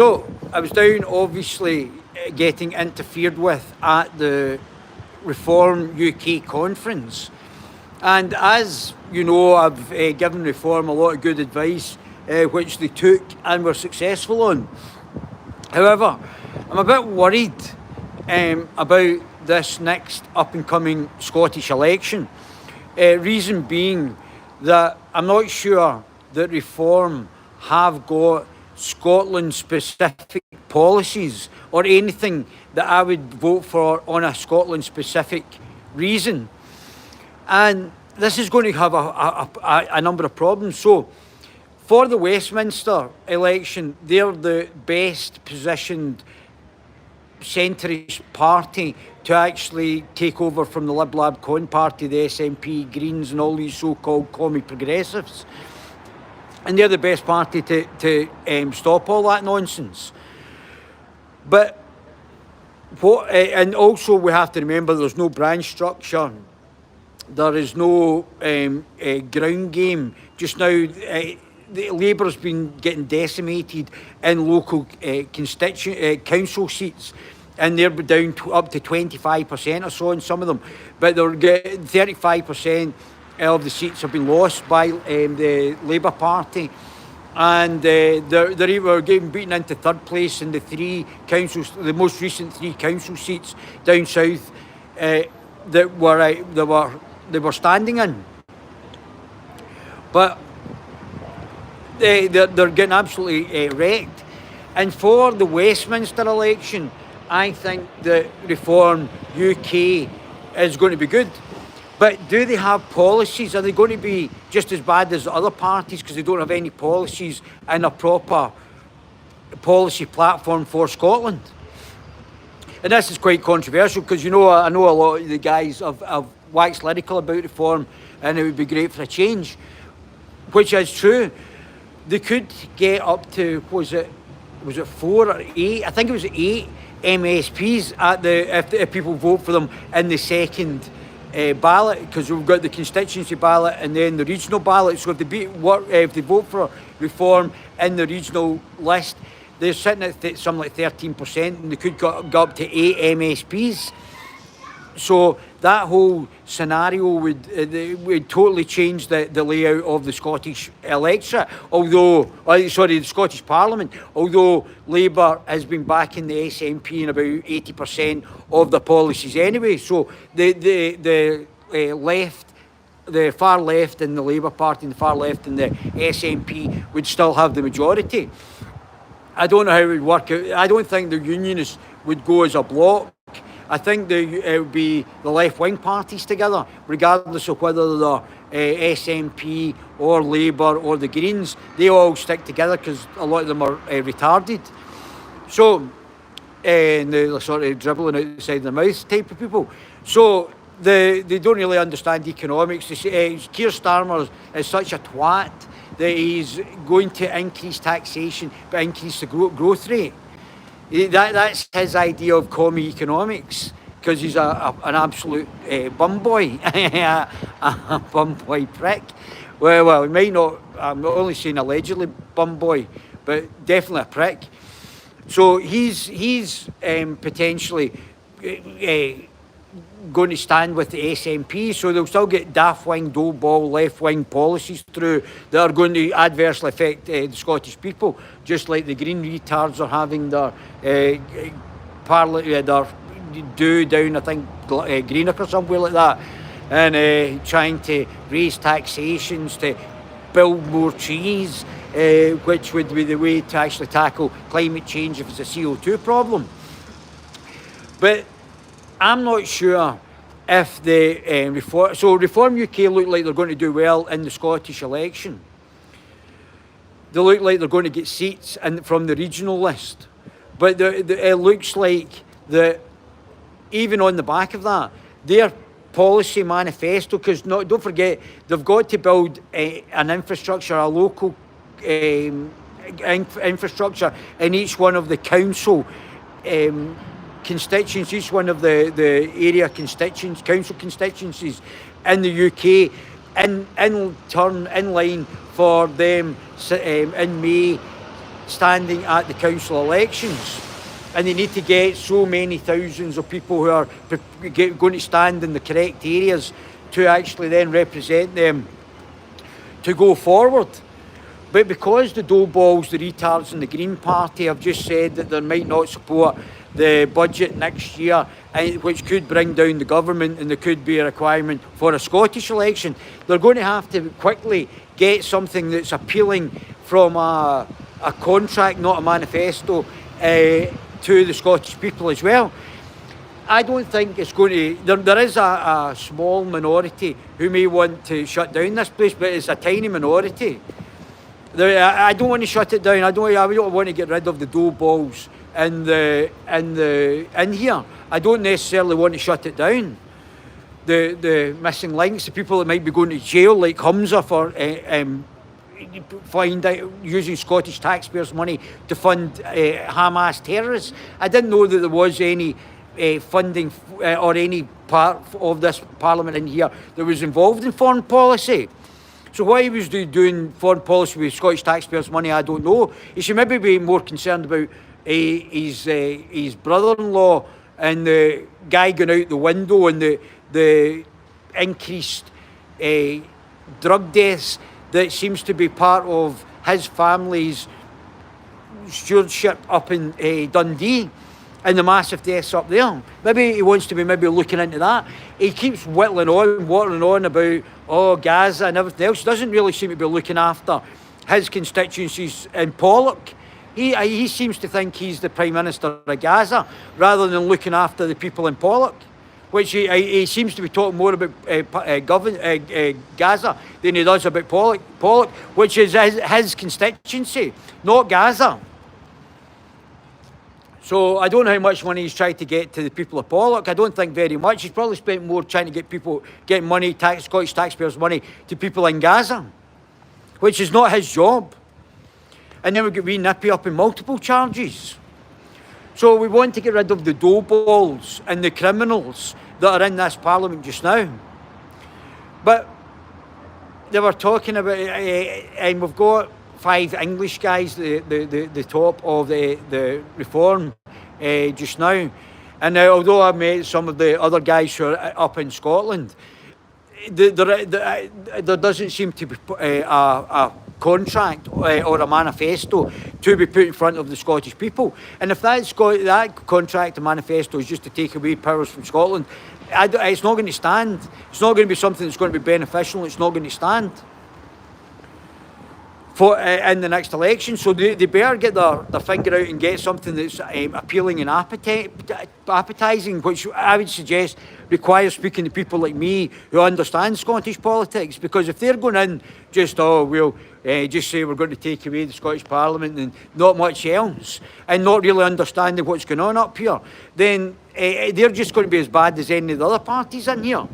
So I was down, obviously, getting interfered with at the Reform UK conference. And as you know, I've given Reform a lot of good advice, which they took and were successful on. However, I'm a bit worried about this next up and coming Scottish election. Reason being that I'm not sure that Reform have got Scotland specific policies or anything that I would vote for on a Scotland specific reason. And this is going to have a number of problems. So, for the Westminster election, they're the best positioned centrist party to actually take over from the Lib Lab Con party, the SNP, Greens and all these so-called commie progressives. And they're the best party to stop all that nonsense. But what, and also we have to remember there's no branch structure. There is no ground game. Just now, the Labour's been getting decimated in local council seats, and they're down up to 25% or so in some of them. But they're getting 35% of the seats have been lost by the Labour Party, and they're getting beaten into third place in the three councils, the most recent three council seats down south that they were standing in. But they're getting absolutely wrecked. And for the Westminster election, I think that Reform UK is going to be good. But do they have policies? Are they going to be just as bad as the other parties because they don't have any policies and a proper policy platform for Scotland? And this is quite controversial because, you know, I know a lot of the guys have waxed lyrical about Reform and it would be great for a change, which is true. They could get up to, was it 4 or 8? I think it was 8 MSPs at if people vote for them in the second ballot, because we've got the constituency ballot and then the regional ballot. So if they vote for Reform in the regional list, they're sitting at something like 13%, and they could go up to 8 MSPs. So that whole scenario would totally change the layout of the Scottish electorate. The Scottish Parliament. Although Labour has been backing the SNP in about 80% of the policies anyway. So the left, the far left in the Labour Party and the far left in the SNP would still have the majority. I don't know how it would work out. I don't think the Unionists would go as a bloc. I think it would be the left-wing parties together, regardless of whether they're SNP or Labour or the Greens. They all stick together because a lot of them are retarded. So, and they're sort of dribbling out the side of the mouth type of people. So they don't really understand economics. Keir Starmer is such a twat that he's going to increase taxation but increase the growth rate. That's his idea of commie economics, because he's an absolute bum boy, a bum boy prick. Well, he might not, I'm not only saying allegedly bum boy, but definitely a prick. So he's potentially going to stand with the SNP, so they'll still get daft wing, dough ball, left wing policies through that are going to adversely affect the Scottish people, just like the Green retards are having their do down, I think, Greenock or somewhere like that, and trying to raise taxations to build more trees, which would be the way to actually tackle climate change if it's a CO2 problem. But I'm not sure if the Reform UK look like they're going to do well in the Scottish election. They look like they're going to get seats from the regional list. But it looks like that even on the back of that, their policy manifesto, because don't forget, they've got to build an infrastructure, a local infrastructure in each one of the council constituencies, each one of the area constituencies, council constituencies in the UK, in line for them in May standing at the council elections. And they need to get so many thousands of people who are going to stand in the correct areas to actually then represent them to go forward. But because the doughballs, the retards and the Green Party have just said that they might not support the budget next year, which could bring down the government, and there could be a requirement for a Scottish election, they're going to have to quickly get something that's appealing from a contract, not a manifesto, to the Scottish people as well. I don't think it's going to... There is a small minority who may want to shut down this place, but it's a tiny minority. I don't want to shut it down. I don't want to get rid of the doughballs in here. I don't necessarily want to shut it down. The missing links, the people that might be going to jail, like Humza, for using Scottish taxpayers' money to fund Hamas terrorists. I didn't know that there was any funding or any part of this parliament in here that was involved in foreign policy. So why he was doing foreign policy with Scottish taxpayers' money, I don't know. He should maybe be more concerned about his brother-in-law and the guy going out the window and the increased drug deaths that seems to be part of his family's stewardship up in Dundee, and the massive deaths up there. Maybe he wants to be looking into that. He keeps watering on about Gaza and everything else. He doesn't really seem to be looking after his constituencies in Pollock. He seems to think he's the Prime Minister of Gaza rather than looking after the people in Pollock, which he seems to be talking more about Gaza than he does about Pollock, which is his constituency, not Gaza. So I don't know how much money he's tried to get to the people of Pollock. I don't think very much. He's probably spent more trying to get money, Scottish taxpayers' money, to people in Gaza, which is not his job. And then we get wee Nippy up in multiple charges. So we want to get rid of the doughballs and the criminals that are in this parliament just now. But they were talking about, and we've got 5 English guys, the top of the reform just now. And although I met some of the other guys who are up in Scotland, there doesn't seem to be a contract or a manifesto to be put in front of the Scottish people. And if that contract and manifesto is just to take away powers from Scotland, it's not going to stand. It's not going to be something that's going to be beneficial. It's not going to stand for in the next election. So they better get their finger out and get something that's appealing and appetising, which I would suggest requires speaking to people like me who understand Scottish politics. Because if they're going in just, we'll just say we're going to take away the Scottish Parliament and not much else, and not really understanding what's going on up here, then they're just going to be as bad as any of the other parties in here.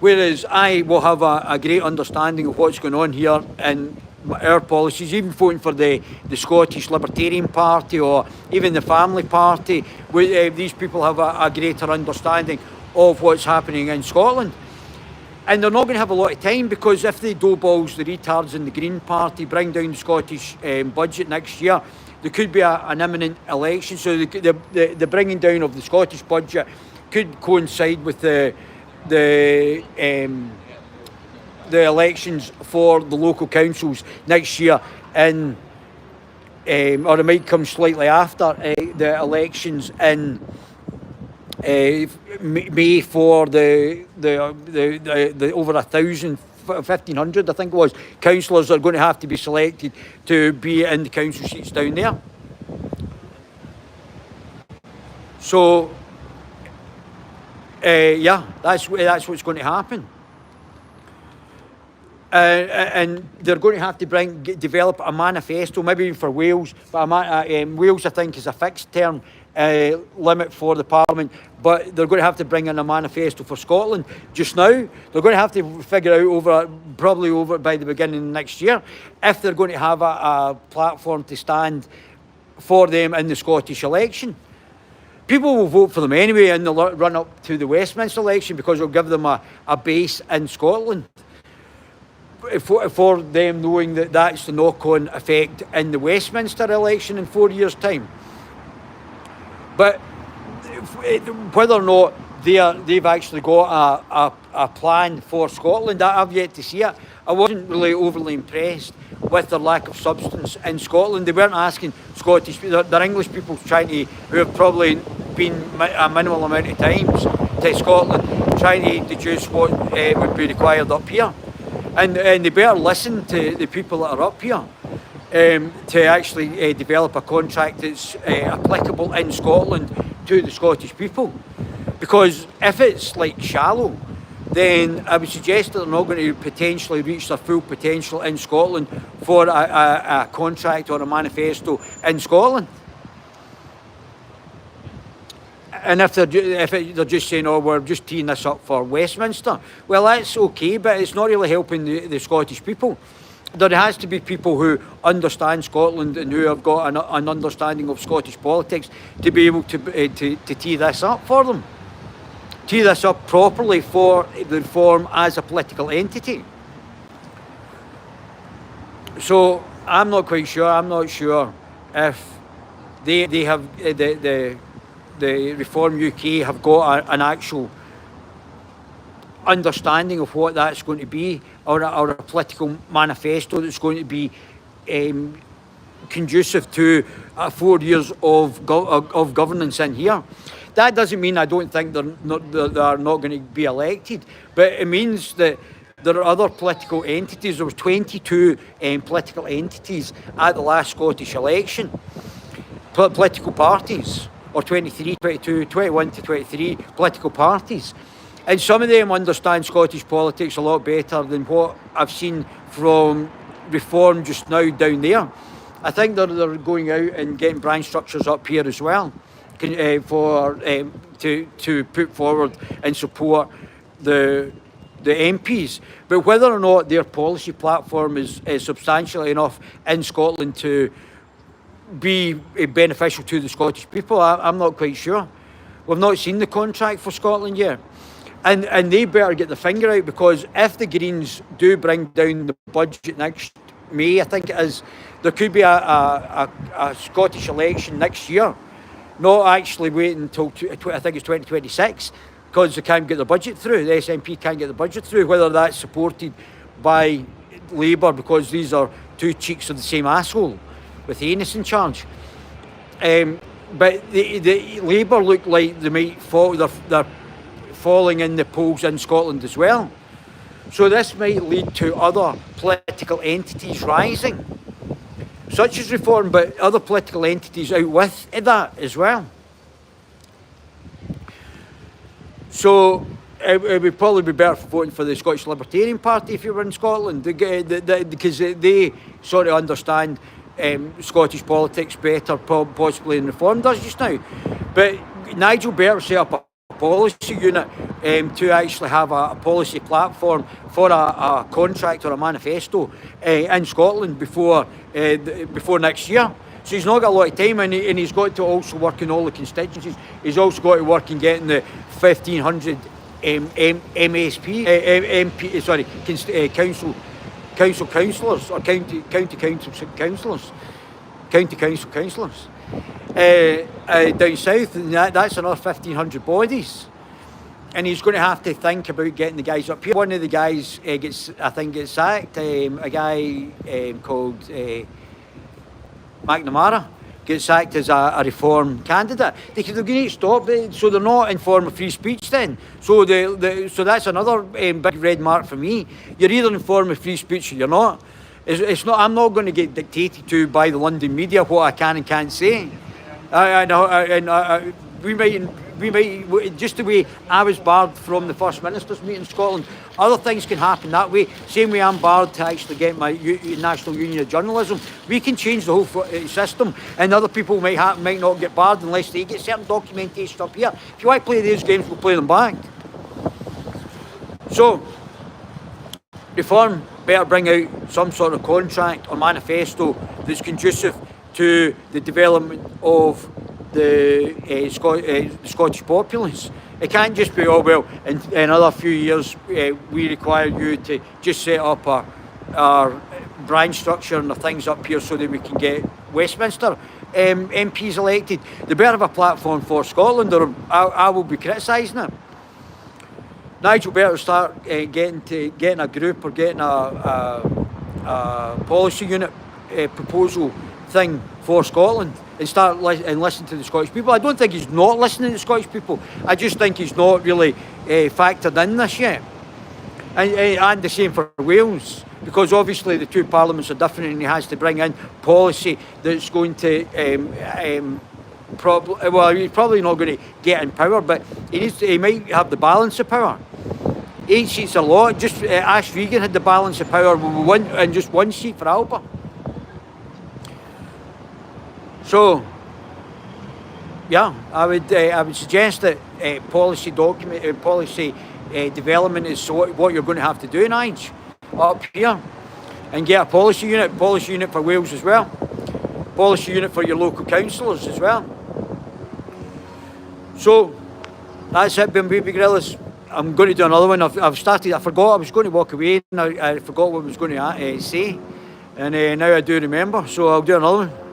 Whereas I will have a great understanding of what's going on here and our policies, even voting for the Scottish Libertarian Party or even the Family Party, where these people have a greater understanding of what's happening in Scotland. And they're not going to have a lot of time, because if the doughballs, the retards and the Green Party bring down the Scottish budget next year, there could be an imminent election. So the bringing down of the Scottish budget could coincide with the elections for the local councils next year, or it might come slightly after the elections in May for the over 1,500, I think it was, councillors are going to have to be selected to be in the council seats down there. So that's what's going to happen. And they're going to have to develop a manifesto, maybe even for Wales. But Wales, I think, is a fixed term limit for the Parliament. But they're going to have to bring in a manifesto for Scotland. Just now, they're going to have to figure out probably over by the beginning of next year, if they're going to have a platform to stand for them in the Scottish election. People will vote for them anyway in the run-up to the Westminster election, because it'll give them a base in Scotland. for them knowing that that's the knock-on effect in the Westminster election in 4 years' time. But whether or not they've actually got a plan for Scotland, I've yet to see it. I wasn't really overly impressed with their lack of substance in Scotland. They weren't asking Scottish, they're English people who have probably been a minimal amount of times to Scotland, trying to deduce what would be required up here. And they better listen to the people that are up here to actually develop a contract that's applicable in Scotland to the Scottish people. Because if it's like shallow, then I would suggest that they're not going to potentially reach their full potential in Scotland for a contract or a manifesto in Scotland. And if they're just saying, oh, we're just teeing this up for Westminster, well, that's okay, but it's not really helping the Scottish people. There has to be people who understand Scotland and who have got an understanding of Scottish politics to be able to tee this up for them. Tee this up properly for the reform as a political entity. So I'm not quite sure. I'm not sure if they have the Reform UK have got an actual understanding of what that's going to be, or a political manifesto that's going to be conducive to 4 years of governance in here. That doesn't mean I don't think they're not going to be elected, but it means that there are other political entities. There was 22 political entities at the last Scottish election, political parties, or 23, 22, 21 to 23 political parties. And some of them understand Scottish politics a lot better than what I've seen from Reform just now down there. I think they're going out and getting branch structures up here as well to put forward and support the MPs. But whether or not their policy platform is substantial enough in Scotland to be beneficial to the Scottish people, I'm not quite sure. We've not seen the contract for Scotland yet. And they better get the finger out, because if the Greens do bring down the budget next May, I think it is, there could be a Scottish election next year, not actually waiting until I think it's 2026, because they can't get the budget through. The SNP can't get the budget through, whether that's supported by Labour, because these are two cheeks of the same asshole with Anus in charge. But the Labour look like they might fall. They're falling in the polls in Scotland as well. So this might lead to other political entities rising, such as Reform, but other political entities out with that as well. So it would probably be better for voting for the Scottish Libertarian Party if you were in Scotland, because they sort of understand Scottish politics better possibly than Reform does just now. But Nigel better set up a policy unit to actually have a policy platform for a contract or a manifesto in Scotland before next year. So he's not got a lot of time, and he's got to also work in all the constituencies. He's also got to work in getting the 1,500 council councillors or county council councillors down south, and that's another 1,500 bodies. And he's going to have to think about getting the guys up here. One of the guys gets sacked. A guy called McNamara gets sacked as a Reform candidate. They're going to stop it, so they're not in form of free speech then. So so that's another big red mark for me. You're either in form of free speech or you're not. It's not. I'm not going to get dictated to by the London media what I can and can't say. We might, just the way I was barred from the First Minister's meeting in Scotland, other things can happen that way. Same way I'm barred to actually get my National Union of Journalism. We can change the whole system, and other people might not get barred unless they get certain documentation up here. If you want to play these games, we'll play them back. So, Reform better bring out some sort of contract or manifesto that's conducive to the development of the Scottish populace. It can't just be, oh well, in another few years we require you to just set up our branch structure and the things up here so that we can get Westminster MPs elected. They better have a platform for Scotland, or I will be criticising it. Nigel better start getting a group or getting a policy unit proposal thing for Scotland and start and listen to the Scottish people. I don't think he's not listening to the Scottish people. I just think he's not really factored in this yet. And the same for Wales, because obviously the two parliaments are different, and he has to bring in policy that's going to well, he's probably not going to get in power, but he might have the balance of power. 8 seats a lot. Just Ash Regan had the balance of power with one and just 1 seat for Alba. So, yeah, I would suggest that policy development is what you're going to have to do, Nige, up here, and get a policy unit for Wales as well, policy unit for your local councillors as well. So that's it, baby gorillas. I'm going to do another one. I've started. I forgot I was going to walk away, and I forgot what I was going to say, and now I do remember. So I'll do another one.